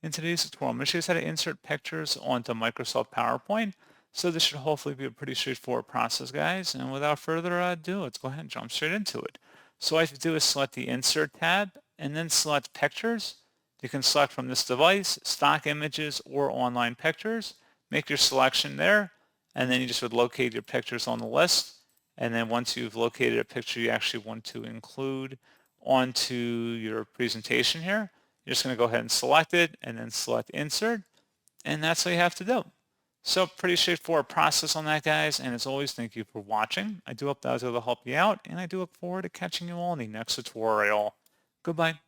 In today's tutorial, I'm going to show you how to insert pictures onto Microsoft PowerPoint. So this should hopefully be a pretty straightforward process, guys. And without further ado, let's go ahead and jump straight into it. So all I have to do is select the Insert tab and then select Pictures. You can select from this device, stock images, or online pictures. Make your selection there, and then you just would locate your pictures on the list. And then once you've located a picture you actually want to include onto your presentation here, you're just going to go ahead and select it and then select Insert, and that's all you have to do. So pretty straightforward process on that, guys, and as always, thank you for watching. I do hope that was able to help you out, and I do look forward to catching you all in the next tutorial. Goodbye.